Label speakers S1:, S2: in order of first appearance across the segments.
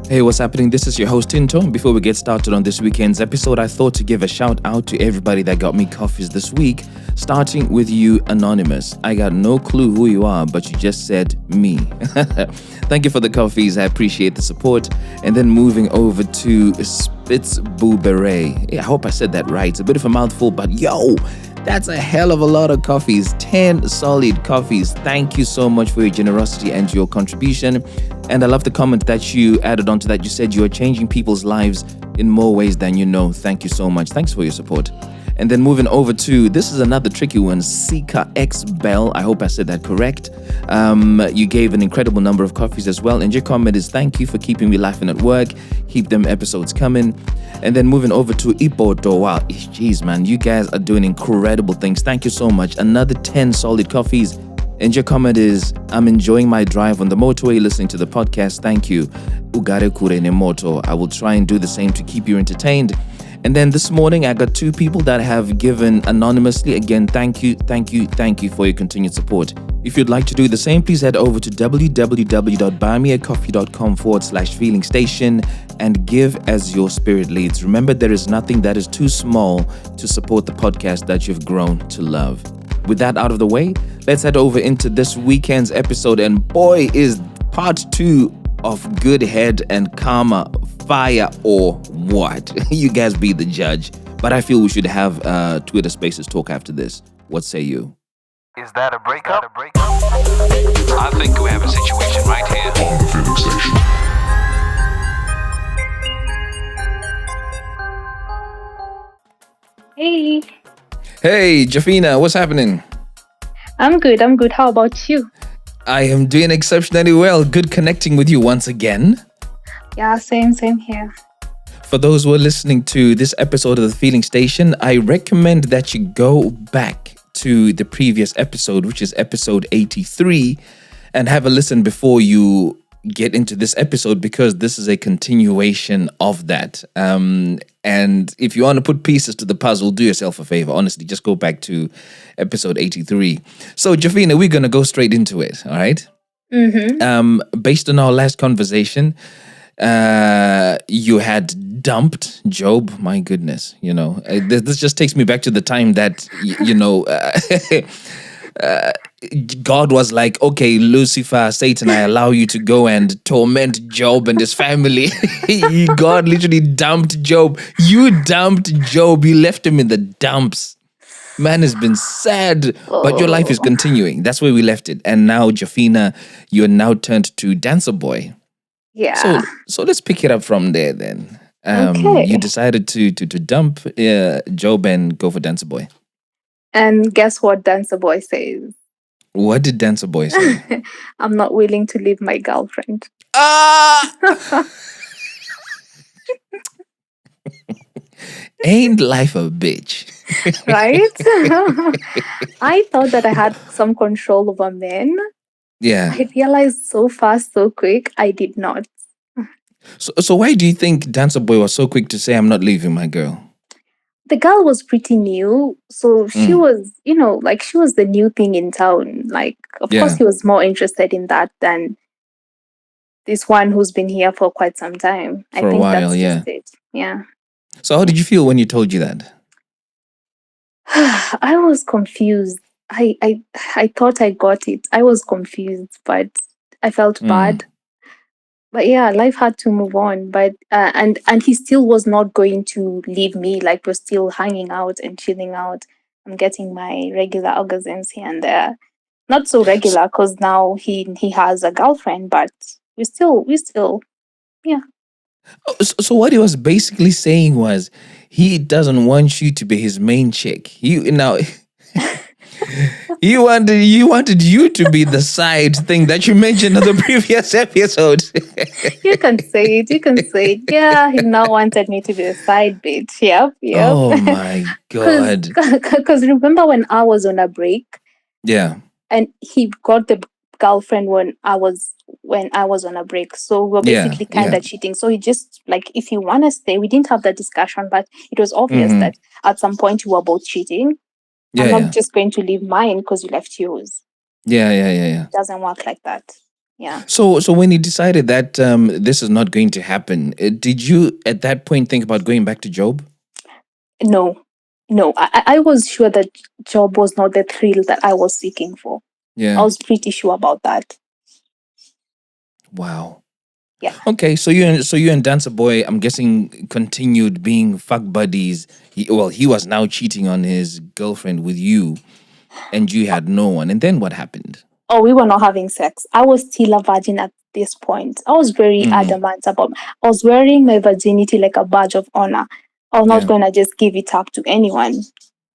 S1: Hey, what's happening? This is your host Tinto. Before we get started on this weekend's episode, I thought to give a shout out to everybody that got me coffees this week, starting with you, Anonymous. I got no clue who you are, but you just said me. Thank you for the coffees. I appreciate the support. And then moving over to Spitzbubere. Yeah, I hope I said that right. It's a bit of a mouthful, but yo, that's a hell of a lot of coffees. 10 solid coffees. Thank you so much for your generosity and your contribution. And I love the comment that you added onto that. You said you are changing people's lives in more ways than you know. Thank you so much. Thanks for your support. And then moving over to, this is another tricky one, Sika X Bell. I hope I said that correct. You gave an incredible number of coffees as well. And your comment is, thank you for keeping me laughing at work. Keep them episodes coming. And then moving over to Ipoto. Wow, jeez, man, you guys are doing incredible things. Thank you so much. Another 10 solid coffees. And your comment is, I'm enjoying my drive on the motorway listening to the podcast. Thank you. Ugare kurene moto. I will try and do the same to keep you entertained. And then this morning, I got 2 people that have given anonymously. Again, thank you for your continued support. If you'd like to do the same, please head over to www.buymeacoffee.com/feeling station and give as your spirit leads. Remember, there is nothing that is too small to support the podcast that you've grown to love. With that out of the way, let's head over into this weekend's episode. And boy, is part 2 of Good Head and Karma fire or what? You guys be the judge. But I feel we should have Twitter Spaces talk after this. What say you?
S2: Is that a breakup? I think we have a situation right here. On the Feeling Station.
S3: Hey,
S1: Hey, Jafina, what's happening?
S3: I'm good. How about you?
S1: I am doing exceptionally well. Good connecting with you once again.
S3: Yeah, same here.
S1: For those who are listening to this episode of The Feeling Station, I recommend that you go back to the previous episode, which is episode 83, and have a listen before you get into this episode, because this is a continuation of that. And if you want to put pieces to the puzzle, do yourself a favor. Honestly, just go back to episode 83. So, Jafina, we're going to go straight into it, all right?
S3: Mm-hmm.
S1: Based on our last conversation, you had dumped Job. My goodness, this just takes me back to the time that, God was like, okay, Lucifer, Satan, I allow you to go and torment Job and his family. God literally dumped Job. You dumped Job. You left him in the dumps. Man has been sad, but your life is continuing. That's where we left it. And now, Jafina, you're now turned to Dancer Boy.
S3: Yeah.
S1: So let's pick it up from there then.
S3: Okay.
S1: You decided to dump Job and go for Dancer Boy.
S3: And guess what Dancer Boy says?
S1: What did Dancer Boy say?
S3: I'm not willing to leave my girlfriend.
S1: Ain't life a bitch?
S3: Right? I thought that I had some control over men.
S1: Yeah.
S3: I realized so fast, so quick, I did not.
S1: So why do you think Dancer Boy was so quick to say, I'm not leaving my girl?
S3: The girl was pretty new, so she was, she was the new thing in town. Like, of course, he was more interested in that than this one who's been here for quite some time.
S1: For a while,
S3: that's just it. Yeah.
S1: So how did you feel when you told you that?
S3: I was confused. I thought I got it. I was confused, but I felt bad. But yeah, life had to move on. But and he still was not going to leave me. Like, we're still hanging out and chilling out. I'm getting my regular orgasms here and there. Not so regular because now he has a girlfriend, but we still yeah.
S1: So what he was basically saying was he doesn't want you to be his main chick. He wanted you to be the side thing that you mentioned in the previous episode.
S3: You can say it. Yeah, he now wanted me to be a side bitch. Yep.
S1: Oh my God.
S3: Because remember when I was on a break?
S1: Yeah.
S3: And he got the girlfriend when I was on a break. So we're basically kind of cheating. So he just, like, if you want to stay, we didn't have that discussion, but it was obvious that at some point you were both cheating. I'm not just going to leave mine because you left yours.
S1: Yeah.
S3: It doesn't work like that. Yeah.
S1: So when you decided that this is not going to happen, did you at that point think about going back to Job?
S3: No, no. I was sure that job was not the thrill that I was seeking for. I
S1: Yeah.
S3: was pretty sure about that.
S1: Wow.
S3: Yeah.
S1: Okay, so you and Dancer Boy, I'm guessing, continued being fuck buddies. He was now cheating on his girlfriend with you, and you had no one. And then what happened?
S3: Oh, we were not having sex. I was still a virgin at this point. I was very
S1: Mhm.
S3: adamant about. I was wearing my virginity like a badge of honor. I was not
S1: Yeah.
S3: gonna just give it up to anyone.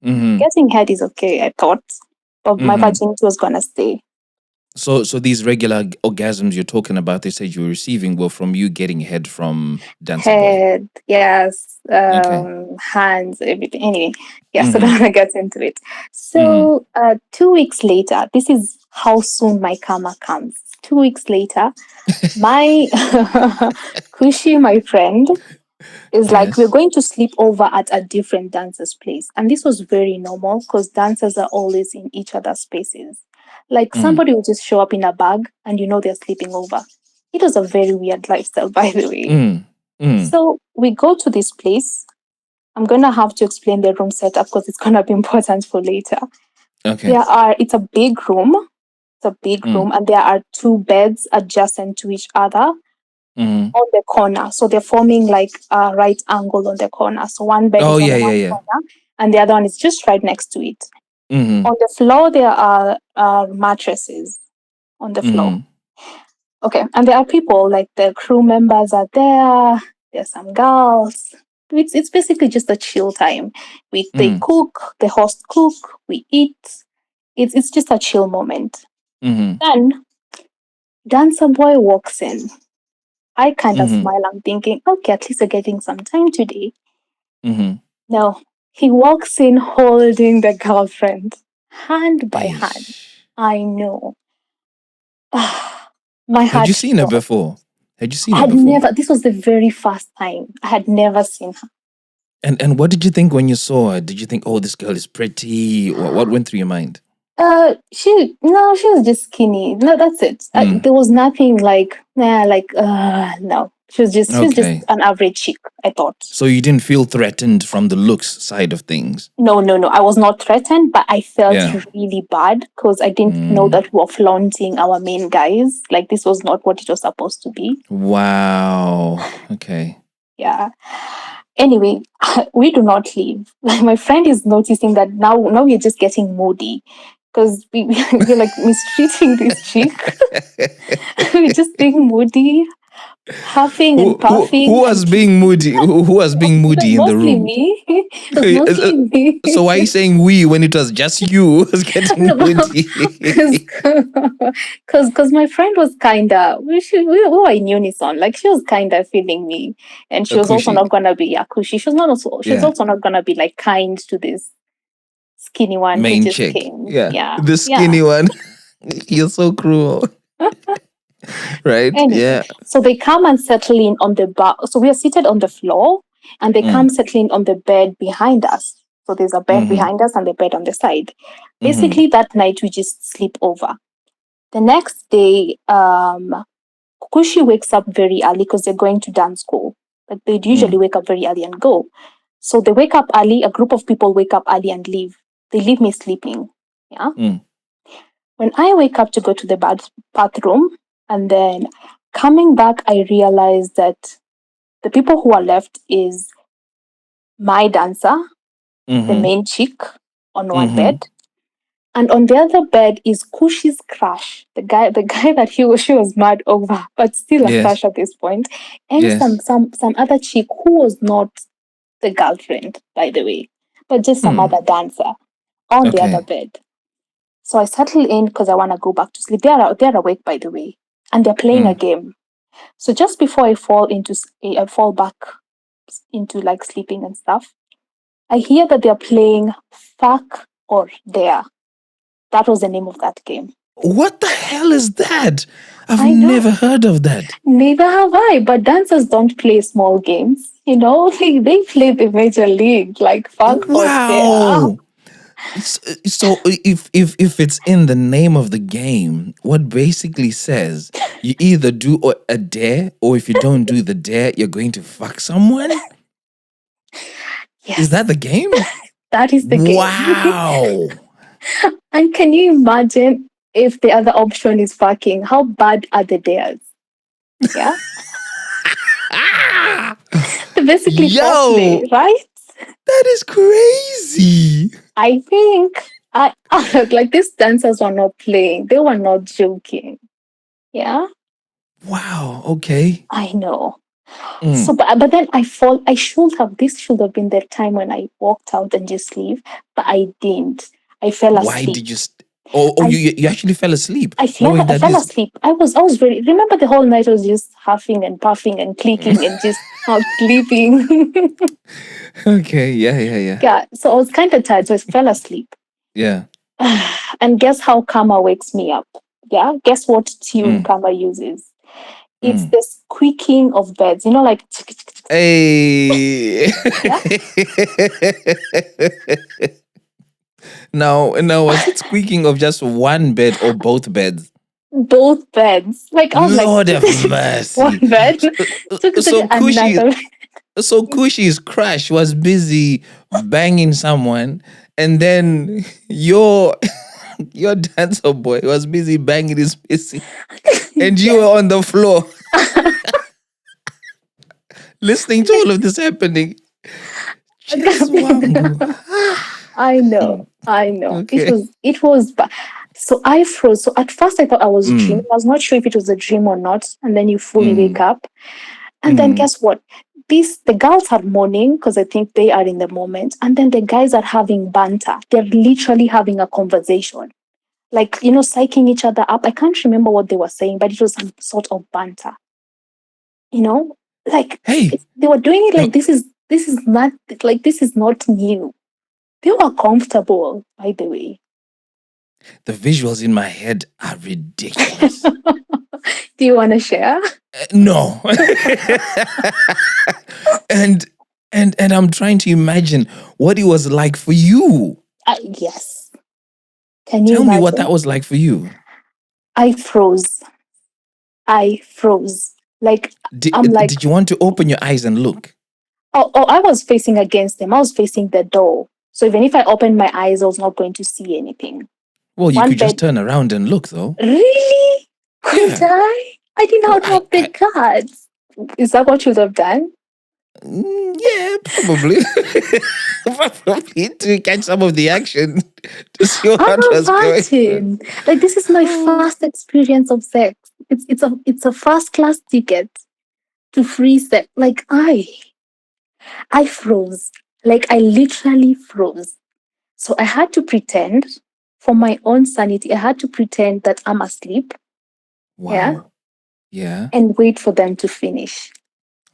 S1: Mm-hmm.
S3: Getting head is okay, I thought, but my
S1: Mm-hmm.
S3: virginity was gonna stay.
S1: So these regular orgasms you're talking about, they said you were receiving, were from you getting head from Dancer Boy.
S3: Head, yes,
S1: Okay.
S3: hands, everything. Anyway, yeah, so
S1: Mhm.
S3: don't wanna get into it. So 2 weeks later, this is how soon my karma comes. 2 weeks later, my Kushi, my friend, is like, we're
S1: Yes.
S3: going to sleep over at a different dancer's place. And this was very normal because dancers are always in each other's spaces. Like somebody will just show up in a bag and you know they're sleeping over. It was a very weird lifestyle, by the way. So we go to this place. I'm gonna have to explain the room setup because it's gonna be important for later.
S1: Okay.
S3: It's a big room. It's a big
S1: Mm.
S3: room, and there are two beds adjacent to each other
S1: Mhm.
S3: on the corner. So they're forming like a right angle on the corner. So one bed
S1: Oh
S3: is on
S1: yeah,
S3: one
S1: yeah, yeah.
S3: corner, and the other one is just right next to it.
S1: Mm-hmm.
S3: On the floor, there are mattresses on the floor.
S1: Mm-hmm.
S3: Okay, and there are people like the crew members are there. There's some girls. It's basically just a chill time. They cook, the host cook, we eat. It's just a chill moment.
S1: Mm-hmm.
S3: Then Dancer Boy walks in. I kind of
S1: Mhm.
S3: smile. I'm thinking, okay, at least we're getting some time today.
S1: Mm-hmm.
S3: No, he walks in holding the girlfriend, hand by hand. I know. My
S1: Had
S3: heart
S1: you seen her
S3: dropped.
S1: before? Had you seen
S3: I
S1: her
S3: had
S1: before?
S3: never, this was the very first time. I had never seen her.
S1: And what did you think when you saw her? Did you think, oh, this girl is pretty? What went through your mind?
S3: She was just skinny. No, that's it. There was nothing like, no. She was just
S1: Okay.
S3: an average chick, I thought.
S1: So you didn't feel threatened from the looks side of things?
S3: No. I was not threatened, but I felt
S1: Yeah.
S3: really bad because I didn't know that we were flaunting our main guys. Like this was not what it was supposed to be.
S1: Wow. Okay.
S3: Yeah. Anyway, we do not leave. Like my friend is noticing that now we're just getting moody because we're like mistreating this chick. We're just being moody, huffing and puffing.
S1: Who was being moody? Who was being moody in the
S3: Mostly
S1: room?
S3: me. It was mostly me.
S1: So why are you saying we when it was just you who was getting moody?
S3: Because my friend was kinda we were in unison. Like she was kinda feeling me, and she was also
S1: Akushi.
S3: not gonna be Yakushi. She was also not gonna be like kind to this skinny one who
S1: Main
S3: just
S1: chick.
S3: came.
S1: Yeah. The skinny one. You're so cruel. Right?
S3: Anyway,
S1: Yeah.
S3: so they come and settle in on the bar. So we are seated on the floor, and they come settling on the bed behind us. So there's a bed behind us and the bed on the side. Basically, that night we just sleep over. The next day, Kushi wakes up very early because they're going to dance school. Like they'd usually wake up very early and go. So they wake up early. A group of people wake up early and leave. They leave me sleeping. Yeah. When I wake up to go to the bathroom, and then coming back, I realized that the people who are left is my dancer, the main chick on one bed, and on the other bed is Kushi's crush, the guy that she was mad over, but still a crush at this point, and some other chick who was not the girlfriend, by the way, but just some other dancer on the other bed. So I settle in because I want to go back to sleep. They're awake, by the way, and they're playing a game. So just before I fall back into like sleeping and stuff, I hear that they're playing Fuck or Dare. That was the name of that game.
S1: What the hell is that? I've never heard of that.
S3: Neither have I, but dancers don't play small games. You know, they play the major league, like Fuck or Dare.
S1: So if it's in the name of the game, what basically says you either do a dare, or if you don't do the dare, you're going to fuck someone?
S3: Yes.
S1: Is that the game?
S3: That is the game.
S1: Wow.
S3: And can you imagine if the other option is fucking? How bad are the dares? Yeah. They basically
S1: Yo,
S3: right?
S1: that is crazy.
S3: I think like these dancers were not playing. They were not joking. Yeah.
S1: Wow. Okay.
S3: I know.
S1: Mm.
S3: So, but then I should have, this should have been the time when I walked out and just leave, but I didn't. I fell
S1: Why
S3: asleep.
S1: did you? You actually fell asleep.
S3: I fell asleep. I was really, remember the whole night I was just huffing and puffing and clicking and just not sleeping.
S1: Okay. Yeah.
S3: Yeah. So I was kind of tired, so I fell asleep.
S1: Yeah.
S3: And guess how Karma wakes me up? Yeah. Guess what tune Karma uses? It's the squeaking of beds. You know, like.
S1: Hey. Now, was it squeaking of just one bed or both beds?
S3: Both beds. Like, I was
S1: Lord
S3: like,
S1: have mercy.
S3: one bed.
S1: So Cushy's crush was busy banging someone, and then your dancer boy was busy banging his pussy, and you were on the floor listening to all of this happening.
S3: I know.
S1: Okay.
S3: It was bad. So I froze. So at first I thought I was dreaming. I was not sure if it was a dream or not. And then you fully wake up. And then guess what? The girls are mourning because I think they are in the moment. And then the guys are having banter. They're literally having a conversation. Like, psyching each other up. I can't remember what they were saying, but it was some sort of banter. Like,
S1: hey,
S3: they were doing it like this is not new. They were comfortable, by the way.
S1: The visuals in my head are ridiculous.
S3: Do you want to share?
S1: No. and I'm trying to imagine what it was like for you.
S3: Yes. Can you
S1: tell
S3: imagine?
S1: me what that was like for you?
S3: I froze. Like,
S1: did you want to open your eyes and look?
S3: Oh, I was facing against them. I was facing the door. So even if I opened my eyes, I was not going to see anything.
S1: Well, you could just turn around and look, though.
S3: Really? Could I? I did not have the cards. Is that what you would have done?
S1: Yeah, probably. Probably to catch some of the action, to see what was going.
S3: Like, this is my first experience of sex. It's a first class ticket to free sex. Like, I froze. Like, I literally froze. So I had to pretend, for my own sanity, I had to pretend that I'm asleep.
S1: Wow. Yeah.
S3: And wait for them to finish.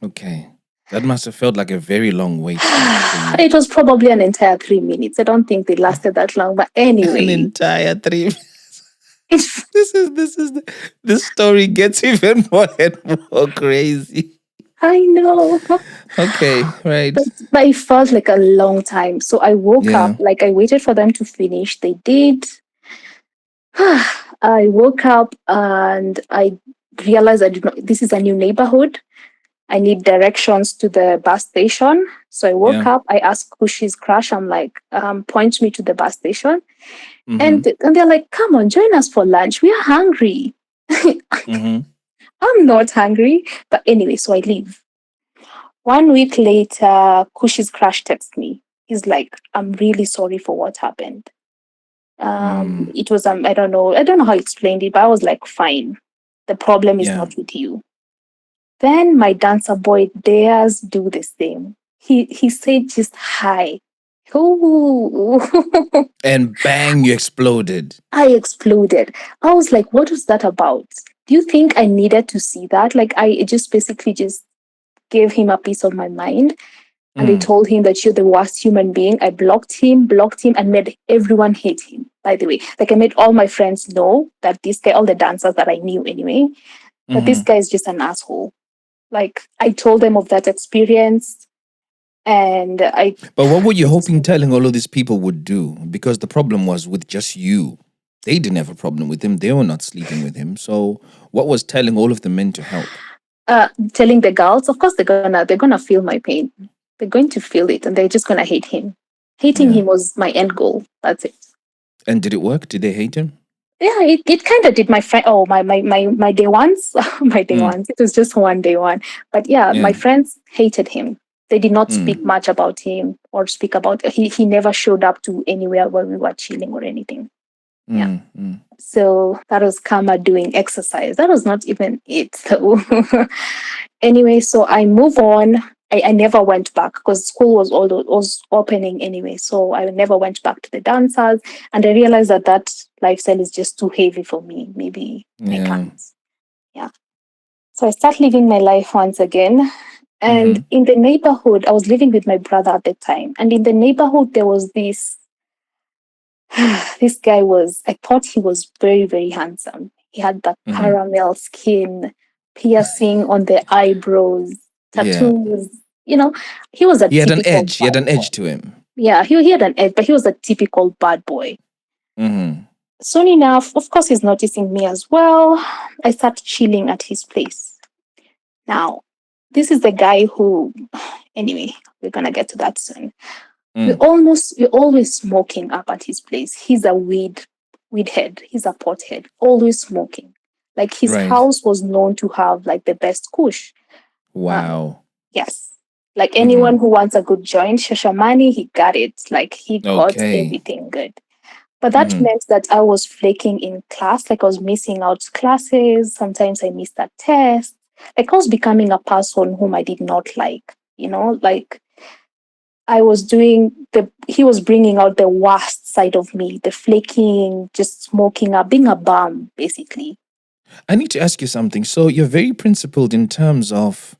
S1: Okay. That must have felt like a very long wait.
S3: It was probably an entire 3 minutes. I don't think they lasted that long, but anyway.
S1: An entire 3 minutes. This story gets even more and more crazy.
S3: I know.
S1: Okay, right.
S3: But it felt like a long time. So I woke up, like I waited for them to finish. They did. I woke up and I realized this is a new neighborhood. I need directions to the bus station. So I woke up, I asked Kushi's crush, I'm like, point me to the bus station. And they're like, come on, join us for lunch. We are hungry. I'm not hungry. But anyway, so I leave. 1 week later, Kushi's crush texts me. He's like, I'm really sorry for what happened. It was, I don't know how he explained it, but I was like, fine. The problem is not with you. Then my dancer boy dares do the same. He said just hi. Ooh.
S1: And bang, you exploded.
S3: I exploded. I was like, what was that about? Do you think I needed to see that? Like, I just basically just gave him a piece of my mind. And I told him that you're the worst human being. I blocked him, and made everyone hate him, by the way. Like, I made all my friends know that this guy, all the dancers that I knew anyway, that this guy is just an asshole. Like, I told them of that experience. And
S1: But what were you hoping telling all of these people would do? Because the problem was with just you. They didn't have a problem with him. They were not sleeping with him. So what was telling all of the men to help?
S3: telling the girls, of course they're gonna feel my pain. They're going to feel it, and they're just gonna hate him. Hating
S1: Yeah.
S3: him was my end goal. That's it.
S1: And did it work? Did they hate him?
S3: Yeah, it kind of did. My friend, oh my day ones, my day
S1: Mm.
S3: ones. It was just one day one, but yeah,
S1: Yeah.
S3: my friends hated him. They did not speak
S1: Mm.
S3: much about him or speak about he never showed up to anywhere where we were chilling or anything. Yeah.
S1: Mm.
S3: So that was karma doing exercise. That was not even it. So anyway, so I move on. I never went back because school was opening anyway. So I never went back to the dancers, and I realized that lifestyle is just too heavy for me. Maybe I
S1: Yeah.
S3: can't. Yeah. So I start living my life once again. And in the neighborhood, I was living with my brother at the time. And in the neighborhood, there was this guy I thought he was very, very handsome. He had that caramel skin, piercing on the eyebrows,
S1: Yeah.
S3: tattoos. He was a
S1: He had an
S3: typical
S1: edge. He had
S3: bad
S1: an
S3: boy.
S1: edge to him.
S3: Yeah, he had an edge, but he was a typical bad boy.
S1: Mm-hmm.
S3: Soon enough, of course, he's noticing me as well. I start chilling at his place. Now, this is the guy who, anyway, we're gonna get to that soon. We're always smoking up at his place. He's a weed head. He's a pothead, always smoking. Like his
S1: Right.
S3: house was known to have like the best kush.
S1: Wow.
S3: Yes. Like anyone who wants a good joint, Shashamani, he got it. Like he got
S1: Okay.
S3: everything good. But that meant that I was flaking in class. Like I was missing out classes. Sometimes I missed a test. Like I was becoming a person whom I did not like. Like I was he was bringing out the worst side of me, the flaking, just smoking up, being a bum, basically.
S1: I need to ask you something. So you're very principled in terms of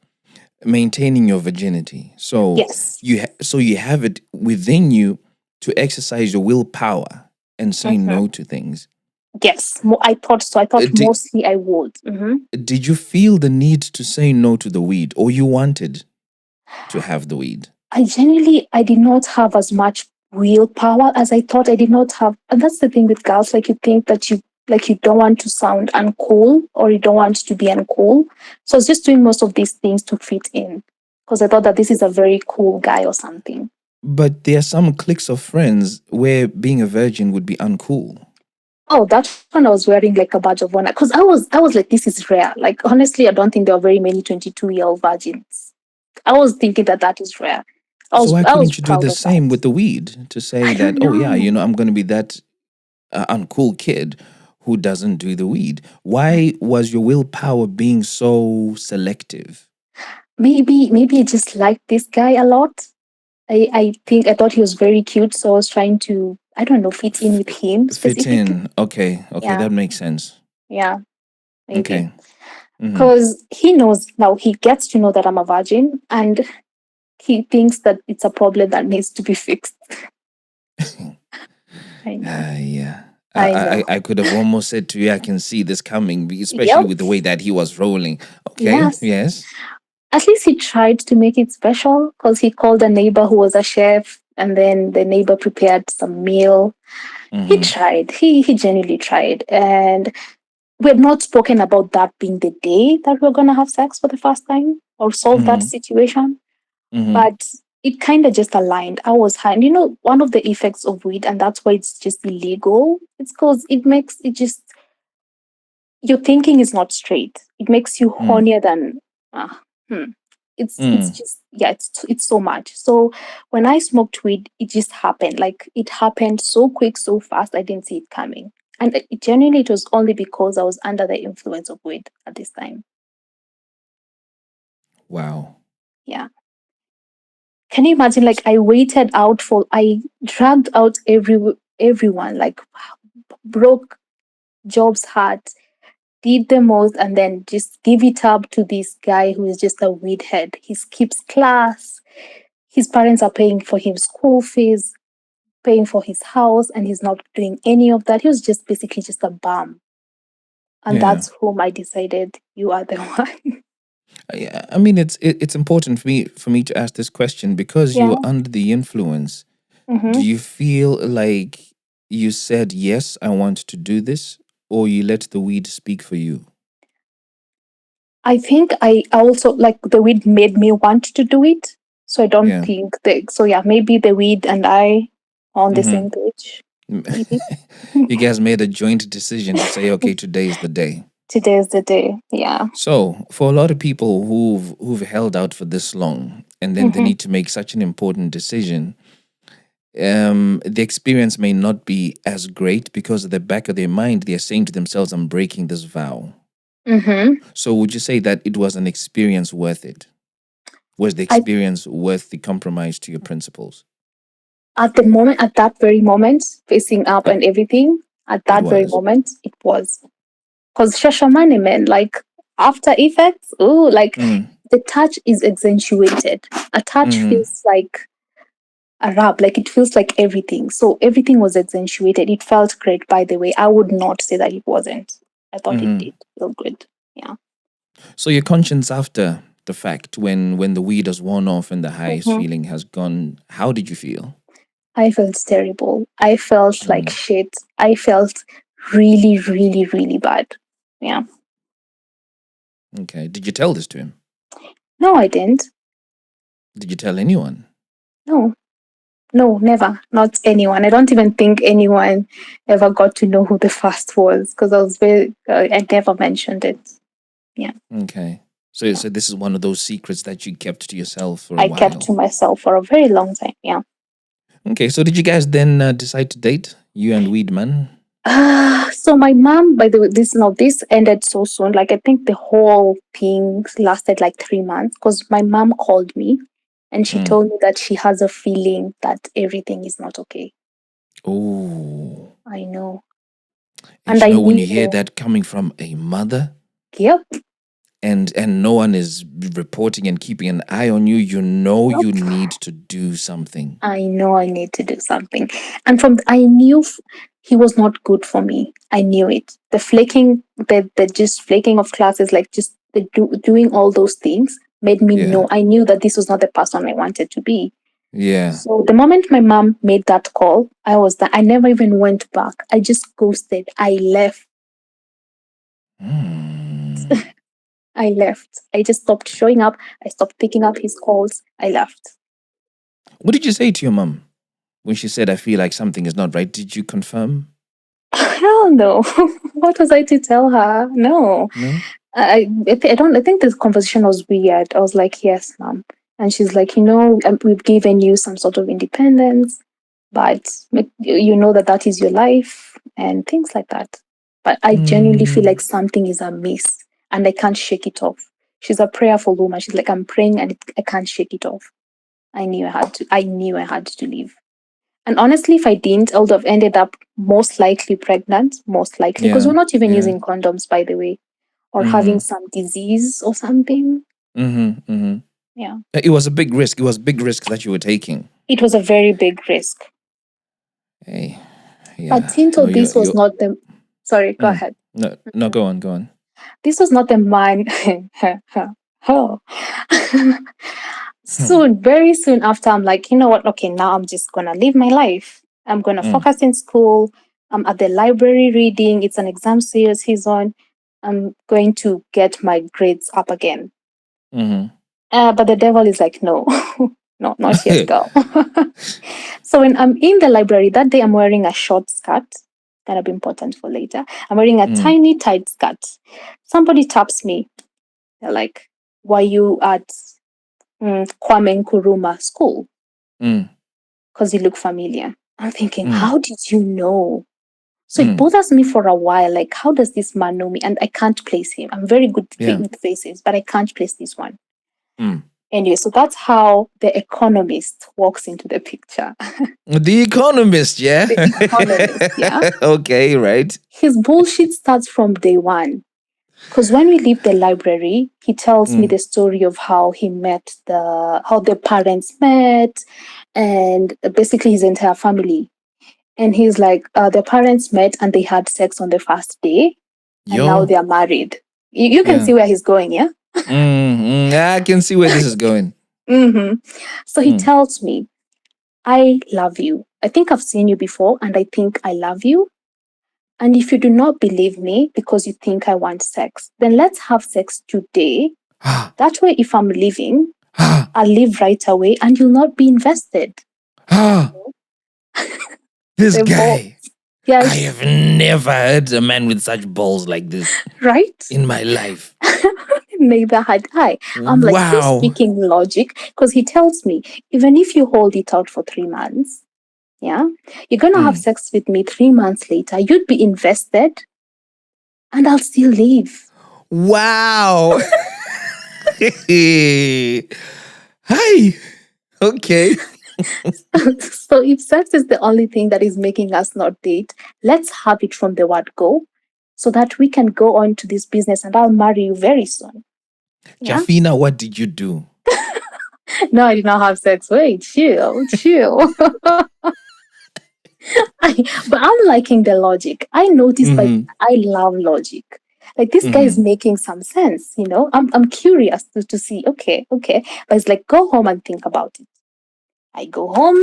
S1: maintaining your virginity. So
S3: Yes.
S1: you have it within you to exercise your willpower and say no to things.
S3: Yes, I thought so. I thought mostly I would.
S1: Did you feel the need to say no to the weed, or you wanted to have the weed?
S3: I did not have as much willpower as I thought. I did not have, and that's the thing with girls. Like you think that you don't want to sound uncool or you don't want to be uncool. So I was just doing most of these things to fit in because I thought that this is a very cool guy or something.
S1: But there are some cliques of friends where being a virgin would be uncool.
S3: Oh, that one I was wearing like a badge of honor because I was like, this is rare. Like honestly, I don't think there are very many 22-year-old virgins. I was thinking that is rare.
S1: So why couldn't you do the same with the weed to say that, oh yeah, I'm going to be that uncool kid who doesn't do the weed? Why was your willpower being so selective?
S3: Maybe I just liked this guy a lot. I think I thought he was very cute, so I was trying to, I don't know, fit in with him specifically.
S1: Fit in. Okay, yeah. That makes sense.
S3: Yeah, maybe.
S1: Okay.
S3: Because he knows now, he gets to know that I'm a virgin, and he thinks that it's a problem that needs to be fixed. I know.
S1: Yeah. I could have almost said to you, I can see this coming, especially with the way that he was rolling. Okay. Yes.
S3: At least he tried to make it special because he called a neighbor who was a chef, and then the neighbor prepared some meal. He tried. He genuinely tried. And we had not spoken about that being the day that we're going to have sex for the first time or solve that situation. But it kind of just aligned. I was high. And one of the effects of weed, and that's why it's just illegal, it's because it makes it just, your thinking is not straight. It makes you hornier than, it's just, yeah, it's so much. So when I smoked weed, it just happened. Like it happened so quick, so fast. I didn't see it coming. And it was only because I was under the influence of weed at this time.
S1: Wow.
S3: Yeah. Can you imagine? Like I dragged out everyone, like broke Job's heart, did the most, and then just give it up to this guy who is just a weed head. He skips class. His parents are paying for him school fees, paying for his house, and he's not doing any of that. He was just basically just a bum. And that's whom I decided, you are the one.
S1: I mean, it's important for me to ask this question because you
S3: Yeah.
S1: were under the influence. Do
S3: hmm
S1: you feel like you said yes, I want to do this, or you let the weed speak for you?
S3: I think I also like the weed made me want to do it. So I don't
S1: Yeah.
S3: think so yeah, maybe the weed and I are on the
S1: Mm-hmm.
S3: same page. Maybe.
S1: You guys made a joint decision to say, okay, today is the day.
S3: Today is the day. Yeah.
S1: So, for a lot of people who've held out for this long, and then they
S3: hmm
S1: need to make such an important decision, the experience may not be as great because at the back of their mind, they're saying to themselves, "I'm breaking this vow."
S3: hmm
S1: So, would you say that it was an experience worth it? Was the
S3: I
S1: experience worth the compromise to your principles?
S3: at the moment, at that very moment, facing up
S1: Uh,
S3: and everything, at
S1: it
S3: that very
S1: was.
S3: moment, it was. Because Shashamane, man, like after effects, oh, like
S1: Mm,
S3: the touch is accentuated. A touch
S1: mm-hmm,
S3: feels like a rap, like it feels like everything. So everything was accentuated. It felt great, by the way. I would not say that it wasn't. I thought it
S1: mm-hmm.
S3: did feel good. Yeah.
S1: So, your conscience after the fact, when the weed has worn off and the highest
S3: hmm
S1: feeling has gone, how did you feel?
S3: I felt terrible. I felt like
S1: Mm,
S3: shit. I felt really, really, really bad. Yeah.
S1: okay. Did you tell this to him?
S3: No, I didn't.
S1: Did you tell anyone?
S3: No, no, never. Not anyone. I don't even think anyone ever got to know who the first was because I was very, I never mentioned it. Yeah.
S1: Okay. So this is one of those secrets that you kept to yourself for a
S3: I kept
S1: while.
S3: to myself for a very long time. Yeah.
S1: Okay. So did you guys then decide to date, you and Weedman?
S3: So my mom, by the way, this ended so soon. Like I think the whole thing lasted like 3 months because my mom called me and she
S1: Mm.
S3: told me that she has a feeling that everything is not okay.
S1: Oh.
S3: I know.
S1: And
S3: And
S1: you
S3: I
S1: know when you hear
S3: knew,
S1: that coming from a mother
S3: yep,
S1: and no one is reporting and keeping an eye on you, you know
S3: yep.
S1: you need to do something.
S3: I know I need to do something. And I knew he was not good for me. I knew it. The flaking, the just flaking of classes, like just doing all those things made me
S1: Yeah.
S3: know. I knew that this was not the person I wanted to be.
S1: Yeah.
S3: So the moment my mom made that call, I was that I never even went back. I just ghosted. I left.
S1: Hmm.
S3: I left. I just stopped showing up. I stopped picking up his calls. I left.
S1: What did you say to your mom when she said, I feel like something is not right? Did you confirm?
S3: Hell no. What was I to tell her? No.
S1: No?
S3: I don't. I think this conversation was weird. I was like, "Yes, mom," and she's like, we've given you some sort of independence, but you know that that is your life and things like that." But I genuinely feel
S1: Mm.
S3: like something is amiss, and I can't shake it off. She's a prayerful woman. She's like, "I'm praying, and I can't shake it off." I knew I had to. I knew I had to leave. And honestly, if I didn't, I would have ended up most likely pregnant, most likely, because we're
S1: Yeah.
S3: not even
S1: Yeah.
S3: using condoms, by the way, or having
S1: Mm-hmm.
S3: some disease or something.
S1: Mm-hmm. Mm-hmm.
S3: Yeah.
S1: It was a big risk. It was a big risk that you were taking.
S3: It was a very big risk.
S1: Hey,
S3: But
S1: yeah.
S3: Tinto,
S1: No,
S3: this was
S1: you're.
S3: not the. Sorry, go
S1: Mm.
S3: ahead.
S1: No, no. Go on. Go on.
S3: This was not the man. Oh.
S1: Hmm.
S3: Soon, very soon after, I'm like, you know what? Okay, now I'm just going to live my life. I'm going to
S1: Mm.
S3: focus in school. I'm at the library reading. It's an exam series he's on. I'm going to get my grades up again.
S1: Mm-hmm.
S3: But the devil is like, no, no, not yet, girl. So when I'm in the library, that day I'm wearing a short skirt. That'll be important for later. I'm wearing a
S1: Mm.
S3: tiny tight skirt. Somebody taps me. They're like, why you at Kwame Nkrumah school?
S1: Mm.
S3: Because you look familiar. I'm thinking,
S1: Mm.
S3: how did you know? So it
S1: Mm.
S3: bothers me for a while. Like, how does this man know me? And I can't place him. I'm very good
S1: Yeah.
S3: with faces, but I can't place this one.
S1: Mm.
S3: Anyway, so that's how the economist walks into the picture.
S1: The Economist, yeah.
S3: The economist, yeah.
S1: Okay, right.
S3: His bullshit starts from day one. Because when we leave the library, he tells me
S1: Mm.
S3: the story of how how the parents met, and basically his entire family. And he's like, the parents met and they had sex on the first day, and now
S1: Yo.
S3: they are married. You can
S1: Yeah.
S3: see where he's going, yeah?
S1: I can see where this is going.
S3: hmm So he
S1: Mm.
S3: tells me, I love you. I think I've seen you before and I think I love you. And if you do not believe me because you think I want sex, then let's have sex today.
S1: Ah,
S3: That way, if I'm leaving,
S1: ah,
S3: I'll leave right away and you'll not be invested.
S1: ah. This
S3: The ball.
S1: guy. I
S3: Yes,
S1: have never heard a man with such balls like this
S3: right?
S1: in my life.
S3: Neither had I. I'm like, he's
S1: Wow.
S3: speaking logic because he tells me, even if you hold it out for 3 months, yeah, you're going to have
S1: Mm.
S3: sex with me 3 months later, you'd be invested and I'll still leave.
S1: Wow. Hi. Okay.
S3: So if sex is the only thing that is making us not date, let's have it from the word go so that we can go on to this business and I'll marry you very soon. Yeah.
S1: Jafina, what did you do?
S3: No, I did not have sex. Wait, chill, chill. But I'm liking the logic. I noticed, like,
S1: Mhm.
S3: I love logic. Like this guy is
S1: Mhm.
S3: making some sense, you know. I'm curious to see. Okay, okay. But it's like go home and think about it. I go home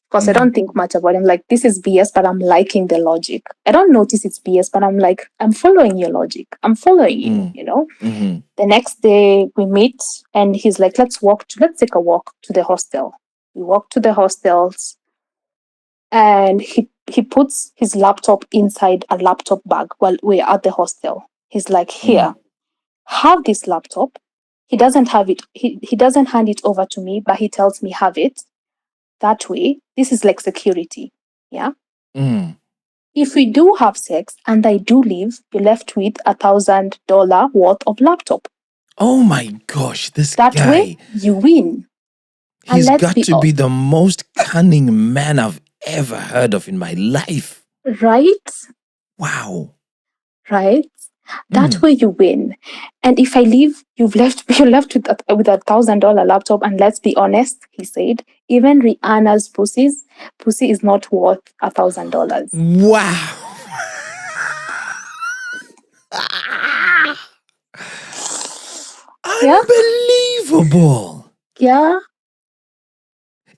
S3: because I
S1: Mm.
S3: don't think much about it. I'm like, this is BS, but I'm liking the logic. I don't notice it's BS, but I'm like, I'm following your logic. I'm following you,
S1: Mm.
S3: you know.
S1: Mhm.
S3: The next day we meet and he's like, let's take a walk to the hostel. We walk to the hostels and he puts his laptop inside a laptop bag while we're at the hostel. He's like, here,
S1: Mm.
S3: have this laptop. He doesn't have it, he doesn't hand it over to me, but he tells me have it. That way, this is like security. Yeah.
S1: Mm.
S3: If we do have sex and I do leave, you're left with $1,000 worth of laptop.
S1: Oh my gosh, this
S3: That way,
S1: guy.
S3: you win. And
S1: He's
S3: let's
S1: got
S3: be
S1: to be the most cunning man I've ever heard of in my life.
S3: right,
S1: Wow.
S3: right. That
S1: Mm.
S3: way you win. And if I leave, you're left with $1,000 laptop. And let's be honest, he said, even Rihanna's pussy is not worth $1,000.
S1: Wow.
S3: Yeah,
S1: Unbelievable.
S3: yeah,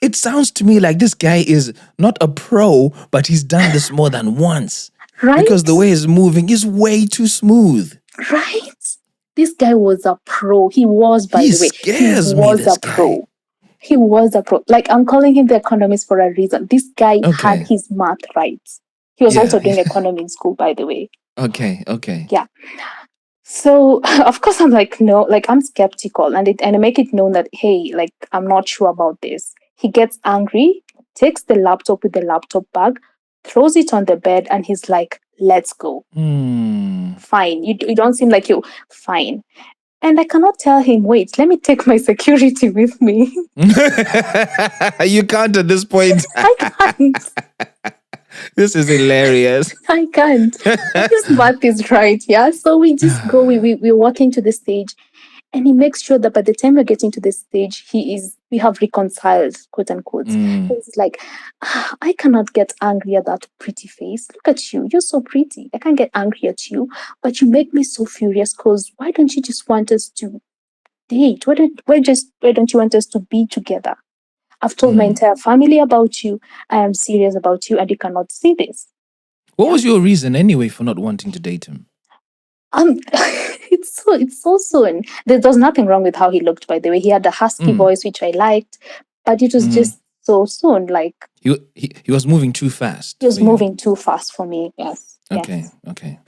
S1: It sounds to me like this guy is not a pro, but he's done this more than once. Because
S3: right,
S1: the way he's moving is way too smooth.
S3: right. This guy was a pro. He was, by
S1: He
S3: the way, he
S1: scares me,
S3: was
S1: this
S3: a
S1: guy.
S3: pro. He was a pro. Like I'm calling him the economist for a reason. This guy had
S1: Okay.
S3: his math right. He was also
S1: Yeah.
S3: doing economy in school, by the way.
S1: Okay. Okay.
S3: Yeah. So of course I'm like, no, like I'm skeptical and I make it known that, hey, like I'm not sure about this. He gets angry, takes the laptop with the laptop bag, throws it on the bed, and he's like, let's go.
S1: Hmm.
S3: Fine. You don't seem like you fine. And I cannot tell him, wait, let me take my security with me.
S1: You can't at this point.
S3: I can't.
S1: This is hilarious.
S3: I can't. But his math is right, yeah. So we just go, we're walking to the stage, and he makes sure that by the time we're getting to the stage, we have reconciled, quote unquote.
S1: Mm.
S3: He's like, "Ah, I cannot get angry at that pretty face. Look at you, you're so pretty. I can't get angry at you, but you make me so furious because why don't you just want us to date? Why don't you want us to be together? I've told my
S1: Mm.
S3: entire family about you. I am serious about you, and you cannot see this.
S1: What
S3: Yeah.
S1: was your reason anyway for not wanting to date him?
S3: It's so soon. There's nothing wrong with how he looked, by the way. He had a husky
S1: Mm.
S3: voice, which I liked, but it was
S1: Mhm.
S3: just so soon. Like
S1: He was moving too fast.
S3: he was
S1: for you.
S3: moving too fast for me. Yes.
S1: Okay.
S3: Yes.
S1: Okay.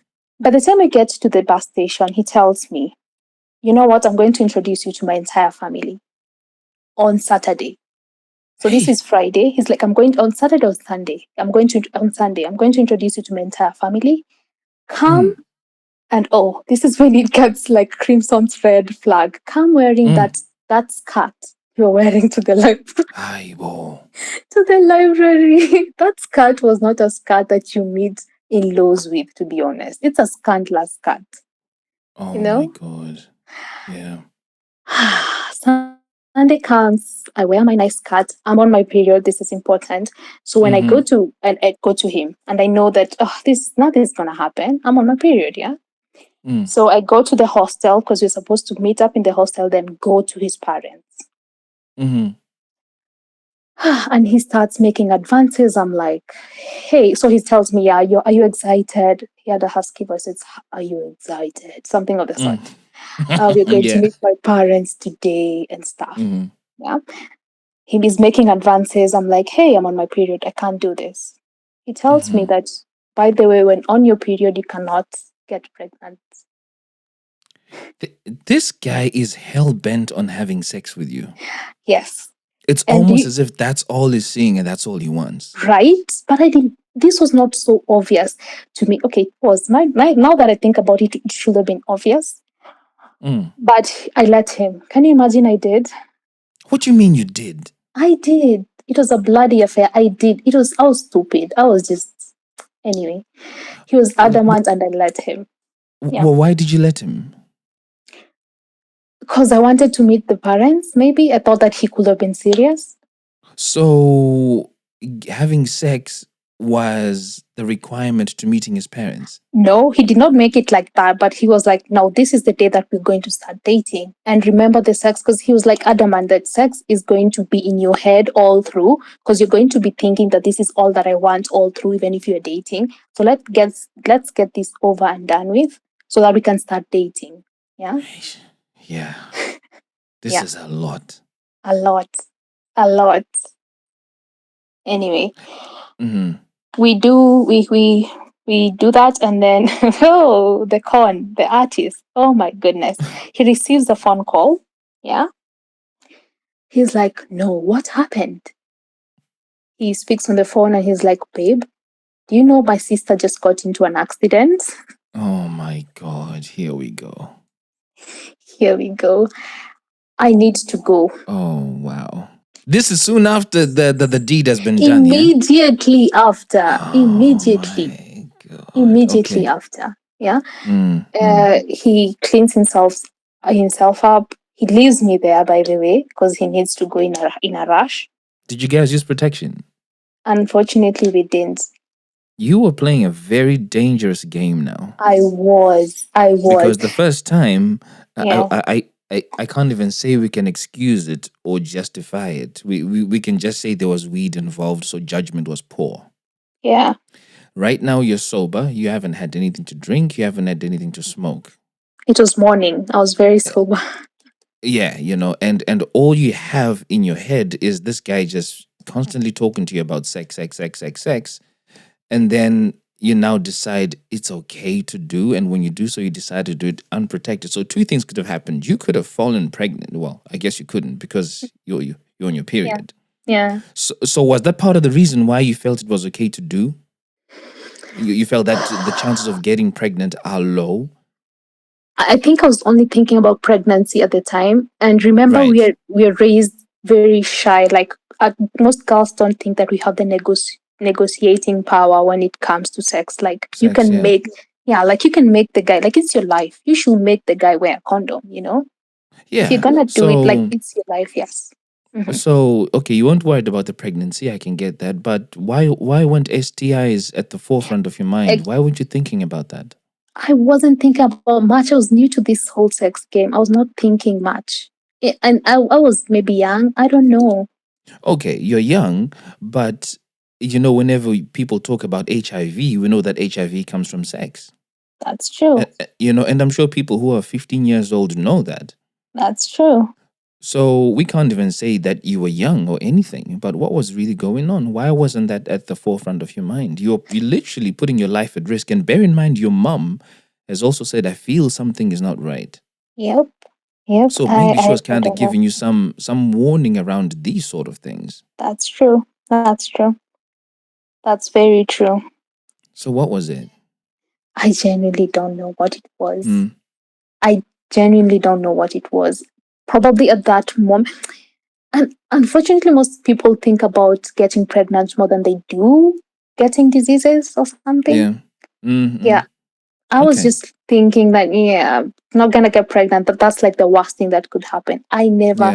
S3: By the time we get to the bus station, he tells me, "You know what? I'm going to introduce you to my entire family on Saturday." So this
S1: Hey.
S3: is Friday. He's like, "I'm going on Saturday or Sunday. On Sunday. I'm going to introduce you to my entire family. Come."
S1: Mm.
S3: And oh, this is when it gets like crimson red flag. Come wearing
S1: Mm.
S3: that skirt you're wearing to the
S1: Ay, bo.
S3: to the library. That skirt was not a skirt that you meet in Lowe's with, to be honest. It's a scandalous skirt,
S1: Oh
S3: you
S1: my
S3: know?
S1: God. Yeah.
S3: Sunday comes, I wear my nice skirt. I'm on my period. This is important. So when I go
S1: Mhm.
S3: to and I go to him and I know that this nothing's gonna happen. I'm on my period, yeah.
S1: Mm.
S3: So I go to the hostel because we're supposed to meet up in the hostel, then go to his parents.
S1: Mm-hmm.
S3: And he starts making advances. I'm like, hey. So he tells me, yeah, are you excited? He had a husky voice. It's, are you excited? Something of the sort. We're going to
S1: Yeah.
S3: meet my parents today and stuff.
S1: Mm-hmm.
S3: Yeah. He is making advances. I'm like, hey, I'm on my period. I can't do this. He tells me
S1: Mm-hmm.
S3: that, by the way, when on your period, you cannot get pregnant.
S1: This guy is hell bent on having sex with you.
S3: Yes.
S1: It's
S3: And
S1: almost as if that's all he's seeing and that's all he wants.
S3: right? But I didn't. This was not so obvious to me. Okay, it was. Now that I think about it, it should have been obvious.
S1: Mm.
S3: But I let him. Can you imagine? I did.
S1: What do you mean you did?
S3: I did. It was a bloody affair. I did. It was. I was stupid. I was just. Anyway, he was adamant, and I let him. Yeah,
S1: Well, why did you let him?
S3: because I wanted to meet the parents. Maybe I thought that he could have been serious.
S1: So having sex was the requirement to meeting his parents.
S3: No, he did not make it like that, but he was like, no, this is the day that we're going to start dating. And remember the sex, because he was like adamant that sex is going to be in your head all through, because you're going to be thinking that this is all that I want all through, even if you're dating. So let's get this over and done with so that we can start dating. Yeah.
S1: Yeah. This
S3: Yeah.
S1: is a lot.
S3: A lot. A lot. Anyway.
S1: Mm-hmm.
S3: We do that, and then oh, the artist, oh my goodness, he receives a phone call. Yeah, he's like, no, what happened? He speaks on the phone and he's like, babe, do you know my sister just got into an accident?
S1: Oh my God, here we go.
S3: Here we go. I need to go
S1: Oh wow. This is soon after the deed has been done, yeah?
S3: immediately after.
S1: Oh
S3: Immediately
S1: my God.
S3: immediately
S1: Okay.
S3: after. Yeah.
S1: Mm.
S3: He cleans himself up. He leaves me there, by the way, because he needs to go in a rush.
S1: Did you guys use protection?
S3: Unfortunately, we didn't.
S1: You were playing a very dangerous game now.
S3: I was.
S1: Because the first time,
S3: Yeah.
S1: I can't even say we can excuse it or justify it. We can just say there was weed involved, so judgment was poor.
S3: Yeah.
S1: Right now, you're sober. You haven't had anything to drink. You haven't had anything to smoke.
S3: It was morning. I was very sober.
S1: Yeah, and all you have in your head is this guy just constantly talking to you about sex, sex, sex, sex, sex. And then you now decide it's okay to do. And when you do so, you decide to do it unprotected. So two things could have happened. You could have fallen pregnant. Well, I guess you couldn't because you're on your period.
S3: Yeah.
S1: So was that part of the reason why you felt it was okay to do? You felt that the chances of getting pregnant are low?
S3: I think I was only thinking about pregnancy at the time. And remember,
S1: Right.
S3: we are raised very shy. Like most girls don't think that we have the negotiating power when it comes to sex. Like you
S1: Sex,
S3: can
S1: yeah.
S3: make, like you can make the guy, like it's your life. You should make the guy wear a condom. If you're
S1: Yeah.
S3: gonna do it, like
S1: So
S3: it's your life. Yes. Mhm.
S1: So, okay, you weren't worried about the pregnancy. I can get that, but why weren't STIs at the forefront of your mind? Why weren't you thinking about that?
S3: I wasn't thinking about much. I was new to this whole sex game. I was not thinking much. And I was maybe young. I don't know.
S1: Okay, you're young, but whenever people talk about HIV, we know that HIV comes from sex.
S3: That's true.
S1: And I'm sure people who are 15 years old know that.
S3: That's true.
S1: So we can't even say that you were young or anything, but what was really going on? Why wasn't that at the forefront of your mind? You're literally putting your life at risk. And bear in mind, your mom has also said, I feel something is not right.
S3: Yep.
S1: So maybe she was
S3: I
S1: kind of
S3: don't know.
S1: giving you some warning around these sort of things.
S3: That's true. That's true. That's very true.
S1: So what was it?
S3: I genuinely don't know what it was.
S1: Mm.
S3: I genuinely don't know what it was. Probably at that moment. And unfortunately, most people think about getting pregnant more than they do getting diseases or something.
S1: Yeah. Mm-hmm.
S3: Yeah. I was
S1: Okay.
S3: just thinking that, not gonna get pregnant, but that's like the worst thing that could happen. I never,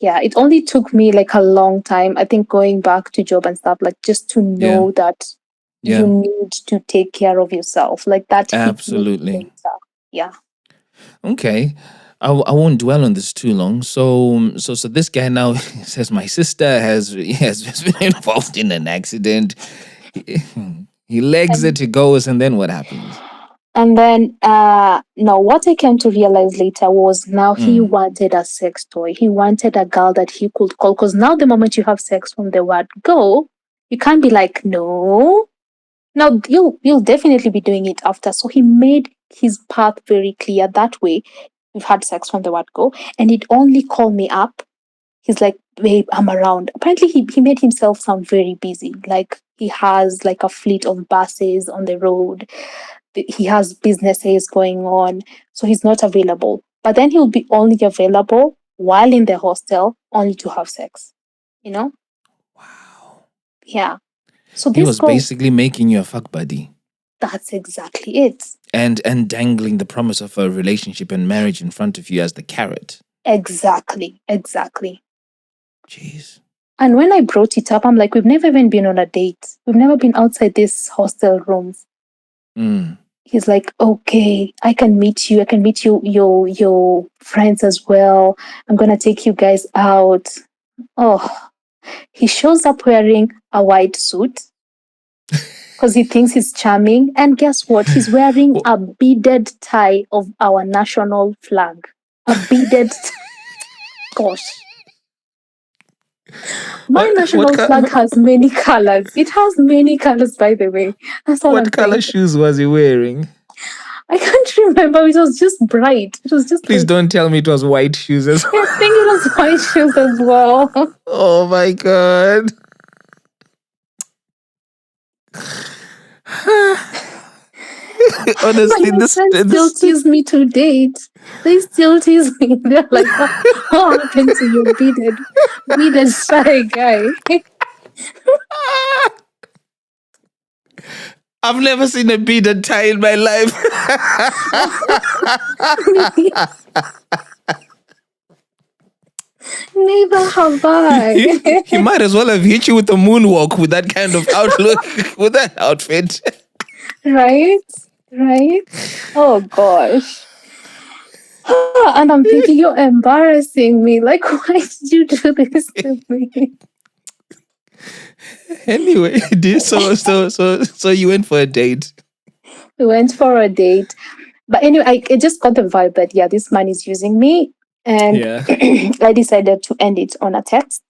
S1: Yeah.
S3: it only took me like a long time. I think going back to job and stuff, like just to know that
S1: Yeah.
S3: you need to take care of yourself. Like that hit me
S1: Absolutely.
S3: later. Yeah.
S1: Okay. I won't dwell on this too long. So this guy now says my sister has been involved in an accident. He legs it, he goes, and then what happens?
S3: And then, no, what I came to realize later was now he wanted a sex toy. He wanted a girl that he could call. Because now, the moment you have sex from the word go, you can't be like, no. Now, you'll definitely be doing it after. So he made his path very clear. That way, we've had sex from the word go. And he'd only call me up. He's like, babe, I'm around. Apparently, he made himself sound very busy. Like, he has like a fleet of buses on the road. He has businesses going on, so he's not available. But then he'll be only available while in the hostel, only to have sex. You know?
S1: Wow.
S3: Yeah. So
S1: He
S3: this
S1: was
S3: girl,
S1: basically making you a fuck buddy.
S3: that's exactly it.
S1: And dangling the promise of a relationship and marriage in front of you as the carrot.
S3: Exactly.
S1: Jeez.
S3: And when I brought it up, I'm like, we've never even been on a date. We've never been outside this hostel rooms. He's like, okay, I can meet you. I can meet your friends as well. I'm gonna take you guys out. Oh, he shows up wearing a white suit because he thinks he's charming. And guess what? He's wearing a beaded tie of our national flag. A beaded gosh. My national flag has many colors. It has many colors, by the way. That's all
S1: What color shoes was he wearing?
S3: I can't remember. It was just bright. It was just.
S1: Please don't tell me it was white shoes as well.
S3: I think it was white shoes as well.
S1: Oh my god. Honestly,
S3: my friends still tease me to date. They still tease me. They're like, what happened to your beaded shy guy?
S1: I've never seen a beaded tie in my life.
S3: Neither have I.
S1: He might as well have hit you with a moonwalk with that kind of outlook, with that outfit.
S3: Right? Oh gosh. And I'm thinking, you're embarrassing me. Like, why did you do this to me?
S1: Anyway, so you went for a date.
S3: We went for a date. But anyway, I just got the vibe that, yeah, this man is using me. And I decided to end it on a text.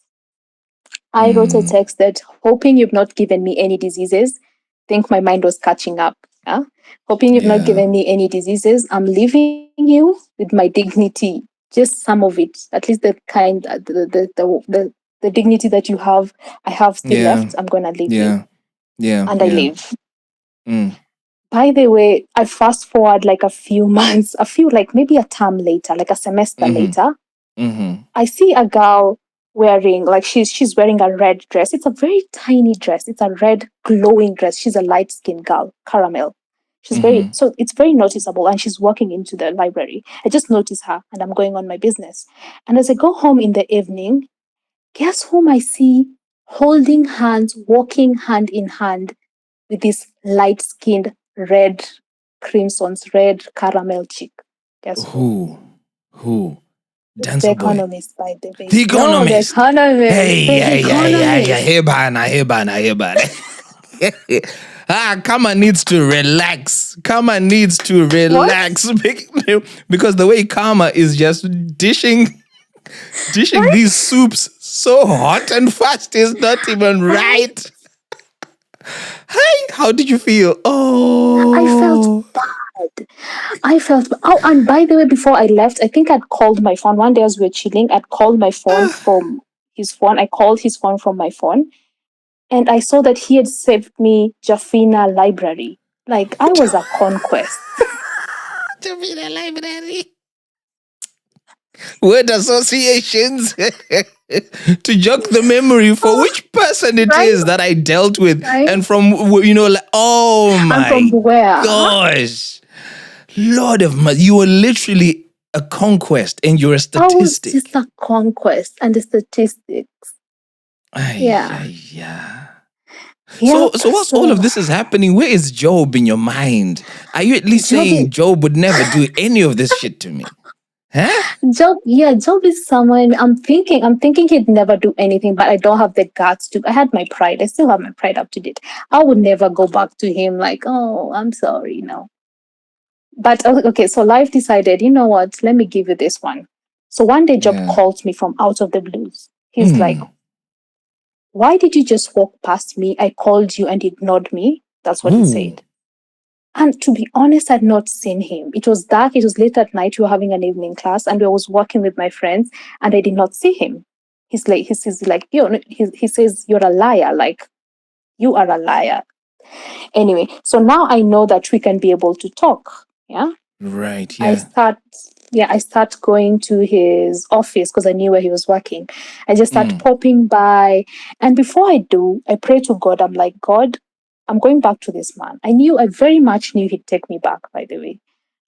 S3: I wrote a text that, hoping you've not given me any diseases. I think my mind was catching up. Yeah? Hoping you've not given me any diseases. I'm leaving you with my dignity. Just some of it. At least the kind, the dignity that you have, I have still left. I'm going to leave you. And I leave. By the way, I fast forward like a few months, like maybe a term later, like a semester later. I see a girl wearing, like she's wearing a red dress. It's a very tiny dress. It's a red glowing dress. She's a light-skinned girl, caramel. She's so it's very noticeable, and she's walking into the library. I just notice her and I'm going on my business. And as I go home in the evening, guess whom I see holding hands, walking hand in hand with this light-skinned red red caramel chick. Guess
S1: who?
S3: The Economist, by the way.
S1: The Economist.
S3: No, the Economist.
S1: Hey, Hebana. Kama needs to relax. Because the way Kama is just dishing these soups so hot and fast is not even right. Hey, how did you feel? Oh,
S3: I felt bad. Oh, and by the way, before I left, I think I'd called my phone. One day as we were chilling, I'd called my phone from his phone. I called his phone from my phone. And I saw that he had saved me Jafina Library. Like, I was a conquest.
S1: Jafina Library. Word associations to jog the memory for which person it is that I dealt with, and from, oh my
S3: and from where?
S1: gosh, Lord of mercy, you were literally a conquest, and you're a statistic.
S3: I was just a conquest and the statistics.
S1: Yeah.
S3: Yep.
S1: So whilst all
S3: So
S1: of this is happening, where is Job in your mind? Are you at least
S3: Job is,
S1: saying Job would never do any of this shit to me? Huh?
S3: Job is someone I'm thinking he'd never do anything, but I don't have the guts to. I had my pride. I still have my pride up to date. I would never go back to him like, oh, I'm sorry, no. But okay, so life decided, you know what? Let me give you this one. So one day, Job
S1: Yeah.
S3: calls me from out of the blues. He's like,
S1: Mm.
S3: "Why did you just walk past me? I called you and ignored me." That's what he
S1: Ooh.
S3: said. And to be honest, I'd not seen him. It was dark. It was late at night. We were having an evening class, and I was working with my friends, and I did not see him. He says like, he says, "You're a liar. Like, you are a liar." Anyway, so now I know that we can be able to talk. Yeah.
S1: Right.
S3: I
S1: Yeah.
S3: start I start going to his office because I knew where he was working. I just start
S1: Mm.
S3: popping by. And before I do, I pray to God. I'm like, God, I'm going back to this man. I very much knew he'd take me back, by the way.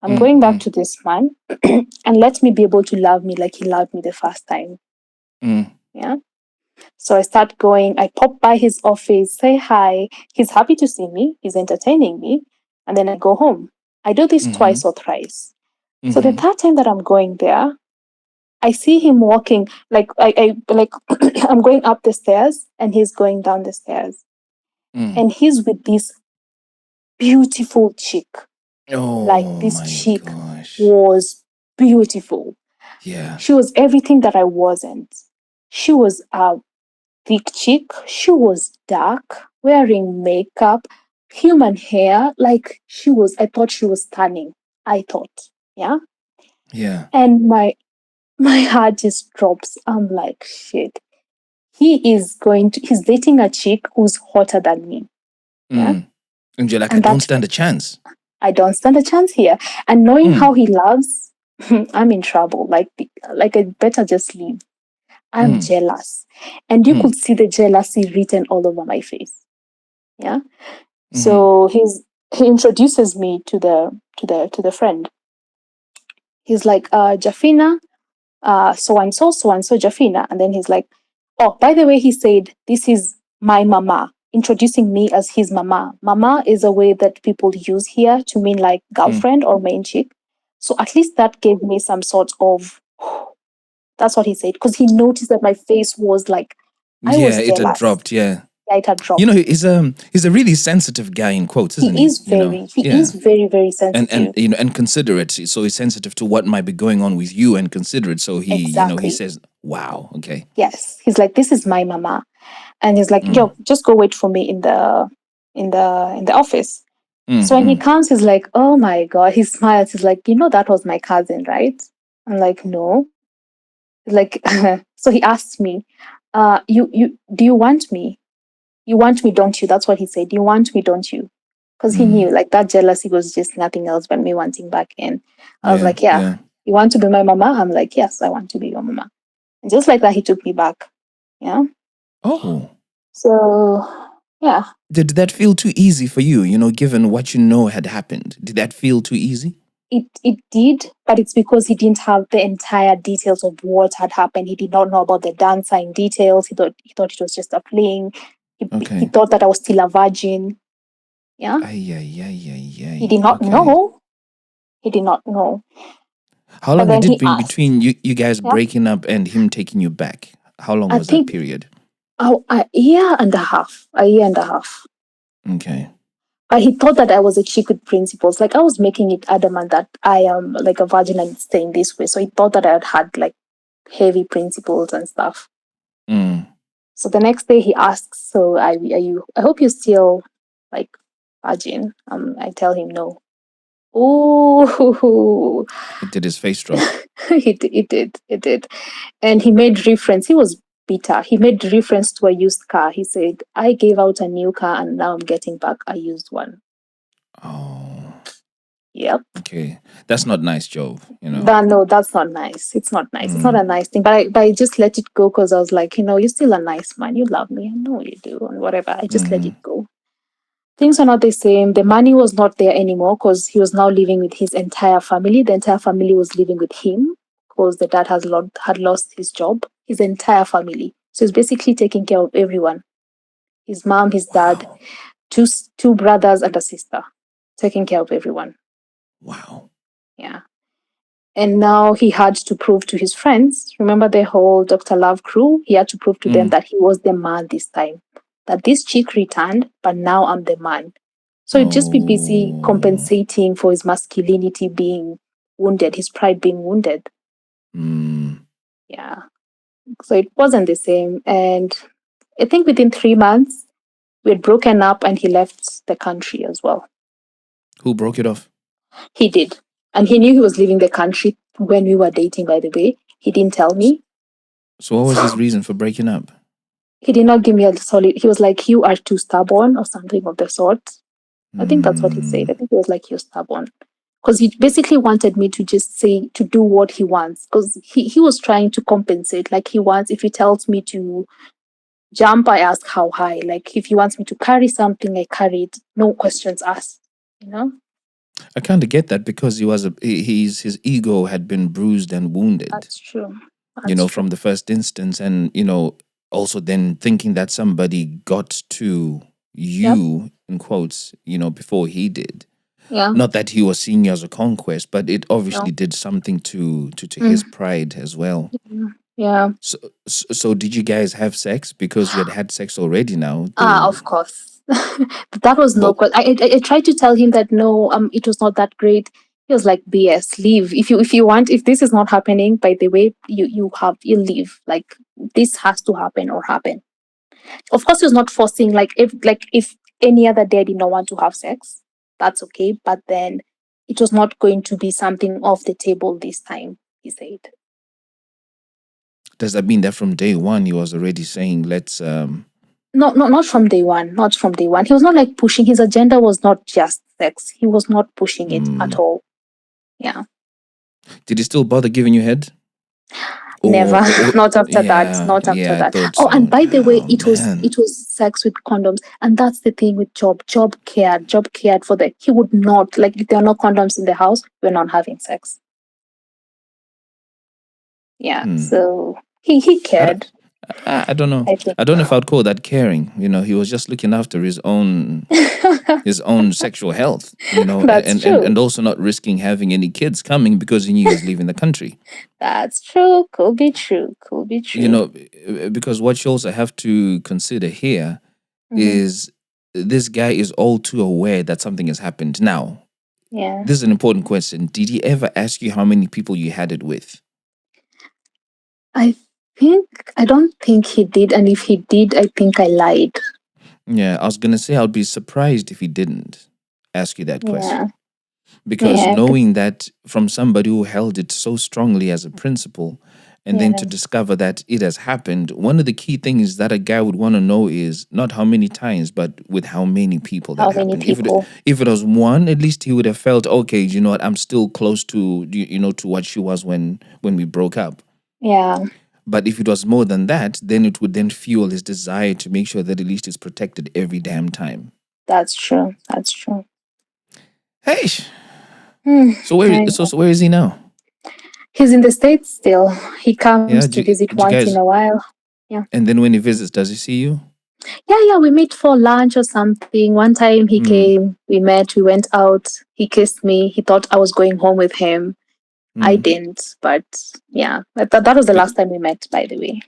S3: I'm
S1: Mm.
S3: going back
S1: Mm.
S3: to this man and let me be able to love me like he loved me the first time.
S1: Mm.
S3: Yeah. So I start going, I pop by his office, say hi. He's happy to see me, he's entertaining me. And then I go home. I do this
S1: Mm-hmm.
S3: twice or thrice. So the
S1: Mm-hmm.
S3: third time that I'm going there, I see him walking like I like I'm going up the stairs and he's going down the stairs.
S1: Mm.
S3: And he's with this beautiful chick. Like
S1: Oh
S3: this
S1: my
S3: chick
S1: gosh.
S3: was beautiful.
S1: Yeah.
S3: She was everything that I wasn't. She was a thick chick. She was dark, wearing makeup, human hair. Like I thought she was stunning. I thought. Yeah.
S1: Yeah.
S3: And my heart just drops. I'm like, shit. He's dating a chick who's hotter than me. Yeah.
S1: Mm. And you're like, I
S3: And
S1: don't
S3: that
S1: stand a chance.
S3: I don't stand a chance here. And knowing how
S1: Mm.
S3: he loves, I'm in trouble. Like I better just leave. I'm
S1: Mm.
S3: jealous. And you
S1: Mm.
S3: could see the jealousy written all over my face. Yeah.
S1: Mm-hmm.
S3: So he introduces me to the friend. He's like, Jafina, so and so Jafina. And then he's like, oh, by the way, he said, this is my mama, introducing me as his mama. Mama is a way that people use here to mean like
S1: Mm.
S3: girlfriend or main chick. So at least that gave me some sort of, that's what he said, because he noticed that my face was like, I
S1: Yeah,
S3: was
S1: it had
S3: jealous.
S1: dropped. Yeah.
S3: Yeah, it had
S1: You know,
S3: dropped.
S1: he's a really sensitive guy in quotes, isn't he? You know?
S3: He
S1: Yeah.
S3: is very, very
S1: And
S3: sensitive.
S1: you know, and considerate. So he's sensitive to what might be going on with you and considerate. So he, you know, he
S3: Exactly.
S1: says, wow, okay.
S3: Yes. He's like, this is my mama. And he's like,
S1: Mm.
S3: yo, just go wait for me in the office.
S1: Mm.
S3: So when he
S1: Mm.
S3: comes, he's like, oh my God, he smiles. He's like, that was my cousin, right? I'm like, no. He's like, so he asked me, do you want me? You want me, don't you? That's what he said. You want me, don't you? Because he knew
S1: Mm.
S3: like that jealousy was just nothing else but me wanting back in. I was
S1: Yeah.
S3: like, yeah,
S1: Yeah.
S3: you want to be my mama? I'm like, yes, I want to be your mama. And just like that, he took me back. Yeah.
S1: Oh.
S3: So, yeah.
S1: Did that feel too easy for you, you know, given what you know had happened? Did that feel too easy?
S3: It did, but it's because he didn't have the entire details of what had happened. He did not know about the dancer in details. He thought it was just a fling. He
S1: Okay.
S3: thought that I was still a virgin. Yeah.
S1: Ay, ay, ay, ay,
S3: He
S1: ay.
S3: did not
S1: Okay.
S3: know. He did not know.
S1: How
S3: But
S1: long
S3: then
S1: had it
S3: he
S1: been
S3: asked.
S1: between you guys
S3: Yeah.
S1: breaking up and him taking you back? How long
S3: I
S1: was that
S3: think
S1: period?
S3: a year and a half. A year and a half.
S1: Okay.
S3: But he thought that I was a chick with principles. Like I was making it adamant that I am like a virgin and staying this way. So he thought that I had like heavy principles and stuff.
S1: Mm.
S3: So the next day he asks, so are you, I hope you're still like virgin. I tell him no. Oh,
S1: Did his face drop?
S3: he did. And he made reference, he was bitter. He made reference to a used car. He said, I gave out a new car and now I'm getting back a used one.
S1: Oh,
S3: Yep.
S1: okay. That's not nice, Joe, you know.
S3: No, that's not nice. It's not nice. It's not a
S1: Mm.
S3: nice thing. But I just let it go because I was like, you're still a nice man. You love me. I know you do. And whatever. I just let it
S1: Mm.
S3: go. Things are not the same. The money was not there anymore because he was now living with his entire family. The entire family was living with him because the dad had lost his job, his entire family. So he's basically taking care of everyone. his mom, his dad,
S1: Wow.
S3: two brothers and a sister, taking care of everyone.
S1: Wow.
S3: Yeah. And now he had to prove to his friends, remember the whole Dr. Love crew? He had to prove to them
S1: Mm.
S3: that he was the man this time. That this chick returned, but now I'm the man. So he'd just be busy
S1: Oh.
S3: compensating for his masculinity being wounded, his pride being wounded.
S1: Mm.
S3: Yeah. So it wasn't the same. And I think within 3 months, we had broken up and he left the country as well.
S1: Who broke it off?
S3: He did. And he knew he was leaving the country when we were dating, by the way. He didn't tell me.
S1: So what was his reason for breaking up?
S3: He did not give me a solid, he was like, you are too stubborn or something of the sort. I think that's what he said. I think he was like, you're stubborn. Because he basically wanted me to just say, to do what he wants. Because he was trying to compensate. Like he wants, if he tells me to jump, I ask how high. Like if he wants me to carry something, I carry it. No questions asked, you know?
S1: I kind of get that because his ego had been bruised and wounded,
S3: That's true. That's true.
S1: from the first instance, and also then thinking that somebody got to
S3: Yep.
S1: you in quotes, before he did.
S3: Yeah.
S1: Not that he was seeing you as a conquest, but it
S3: No.
S1: obviously did something to his pride as well.
S3: Yeah.
S1: So did you guys have sex because you had sex already now?
S3: Of course. That was no
S1: But
S3: question. I tried to tell him that no, it was not that great. He was like, BS, leave. If you want, if this is not happening, by the way, you leave. Like this has to happen or happen. Of course, he was not forcing. Like if any other day I did not want to have sex, that's okay. But then it was not going to be something off the table this time. He said.
S1: does that mean that from day one he was already saying, let's
S3: Not from day one. Not from day one. He was not like pushing. His agenda was not just sex. He was not pushing it at all. Yeah.
S1: did he still bother giving you head?
S3: Never. Not after that.
S1: Yeah,
S3: Not after
S1: yeah, I
S3: that.
S1: thought
S3: Oh, and
S1: so.
S3: by the way,
S1: Oh
S3: it was
S1: man.
S3: it was sex with condoms. And that's the thing with Job. Job cared. Job cared for the he would not, like, if there are no condoms in the house, we're not having sex. Yeah. So he
S1: I don't,
S3: cared,
S1: I don't know.
S3: I think.
S1: I don't know if I'd call that caring. He was just looking after his own sexual health,
S3: That's true.
S1: and also not risking having any kids coming because he knew he was leaving the country.
S3: That's true. Could be true. Could be true.
S1: Because what you also have to consider here
S3: Mhm.
S1: is this guy is all too aware that something has happened. Now,
S3: Yeah.
S1: this is an important question. Did he ever ask you how many people you had it with?
S3: I don't think he did. And if he did, I think I lied.
S1: Yeah, I was going to say I'd be surprised if he didn't ask you that
S3: Yeah.
S1: question. Because
S3: Yeah.
S1: knowing that from somebody who held it so strongly as a principle, and then to
S3: Yeah.
S1: discover that it has happened, one of the key things that a guy would want to know is not how many times, but with how many people that
S3: How many
S1: happened.
S3: people?
S1: If it was one, at least he would have felt, okay, you know what, I'm still close to to what she was when we broke up.
S3: Yeah.
S1: But if it was more than that, then it would then fuel his desire to make sure that at least it's protected every damn time.
S3: That's true. That's true.
S1: Hey,
S3: Hmm.
S1: so where is he now?
S3: He's in the States still. He comes
S1: Yeah,
S3: to visit
S1: do you
S3: once in
S1: guys?
S3: a while. Yeah.
S1: And then when he visits, does he see you?
S3: Yeah. We meet for lunch or something. One time he came, we met, we went out. He kissed me. He thought I was going home with him. I didn't. But yeah, that was the last time we met, by the way.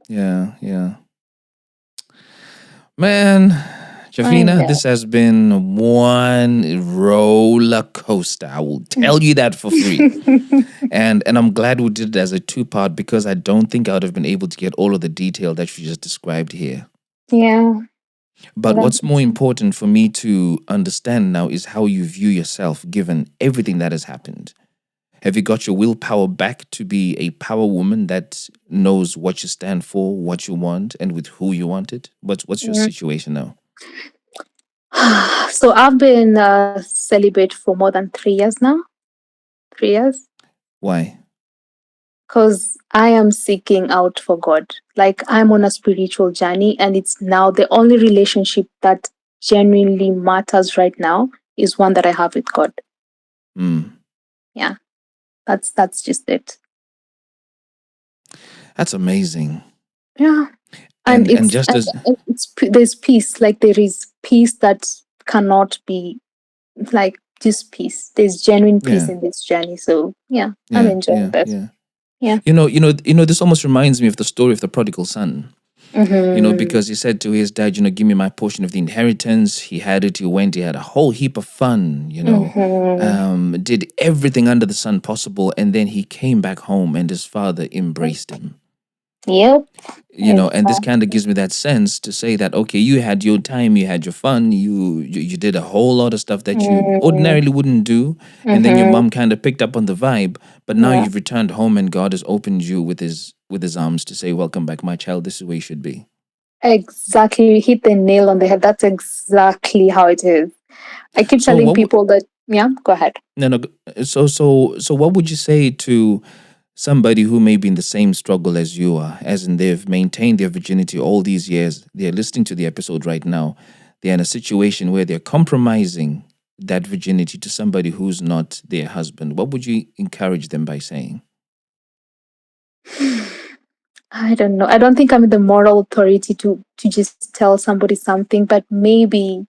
S3: Yeah.
S1: Yeah. Man, Javina, this has been one roller coaster. I will tell you that for free. And I'm glad we did it as a two-part because I don't think I would have been able to get all of the detail that you just described here.
S3: Yeah.
S1: But what's more important for me to understand now is how you view yourself given everything that has happened. Have you got your willpower back to be a power woman that knows what you stand for, what you want, and with who you want it? What's your situation now?
S3: So I've been celibate for more than 3 years now. 3 years.
S1: Why?
S3: Because I am seeking out for God. Like I'm on a spiritual journey, and it's now the only relationship that genuinely matters right now is one that I have with God. Yeah, that's just it.
S1: That's amazing.
S3: Yeah. And
S1: And just as
S3: there's peace. Like there is peace that cannot be like just peace. There's genuine peace
S1: yeah,
S3: in this journey. So yeah, I'm
S1: yeah,
S3: enjoying
S1: yeah,
S3: that.
S1: yeah.
S3: Yeah.
S1: This almost reminds me of the story of the prodigal son. Because he said to his dad, give me my portion of the inheritance. He had it, he went, he had a whole heap of fun, did everything under the sun possible. And then he came back home and his father embraced him.
S3: Yep.
S1: And this kind of gives me that sense to say that, okay, you had your time, you had your fun, you did a whole lot of stuff that you ordinarily wouldn't do. And then your mom kind of picked up on the vibe, but now you've returned home and God has opened you with his arms to say, welcome back, my child, this is where you should be.
S3: Exactly. You hit the nail on the head. That's exactly how it is. I keep telling people that, go ahead.
S1: No. So what would you say to somebody who may be in the same struggle as you are, as in they've maintained their virginity all these years, they're listening to the episode right now, they're in a situation where they're compromising that virginity to somebody who's not their husband? What would you encourage them by saying?
S3: I don't know. I don't think I'm the moral authority to just tell somebody something, but maybe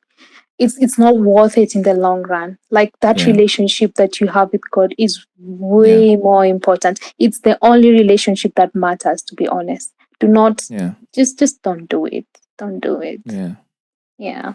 S3: it's not worth it in the long run. Like that relationship that you have with God is way more important. It's the only relationship that matters, to be honest. Do not just don't do it. Don't do it. Yeah.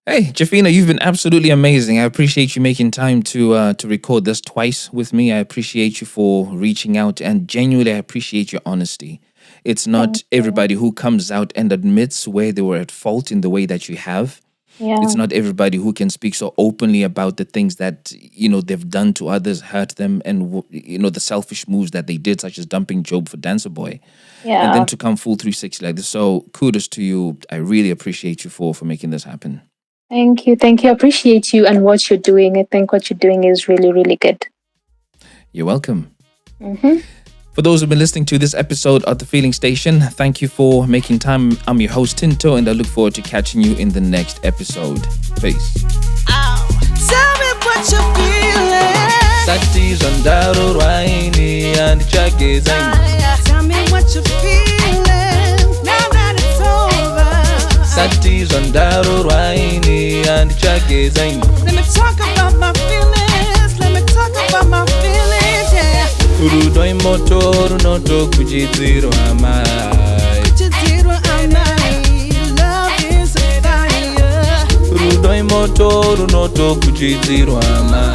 S1: Hey, Jafina, you've been absolutely amazing. I appreciate you making time to record this twice with me. I appreciate you for reaching out, and genuinely I appreciate your honesty. It's not everybody who comes out and admits where they were at fault in the way that you have.
S3: Yeah.
S1: It's not everybody who can speak so openly about the things that, they've done to others, hurt them, and, the selfish moves that they did, such as dumping Job for Dancer Boy.
S3: Yeah.
S1: And then to come full 360 like this. So kudos to you. I really appreciate you for making this happen.
S3: Thank you. I appreciate you and what you're doing. I think what you're doing is really, really good.
S1: You're welcome. For those who've been listening to this episode of The Feeling Station, thank you for making time. I'm your host, Tinto, and I look forward to catching you in the next episode. Peace.
S4: Tell me what you're feeling.
S1: Satis on Daro Raini and Chagezai.
S4: Tell me what you're feeling. Now that it's over.
S1: Satis on Daro Raini and Chagezai.
S4: Let me talk about my feelings. Let me talk about my feelings, yeah.
S1: Urudoi motoru noto kujidziro amai.
S4: Kujidziro amai. Love is a fire.
S1: Urudoi motoru noto kujidziro amai.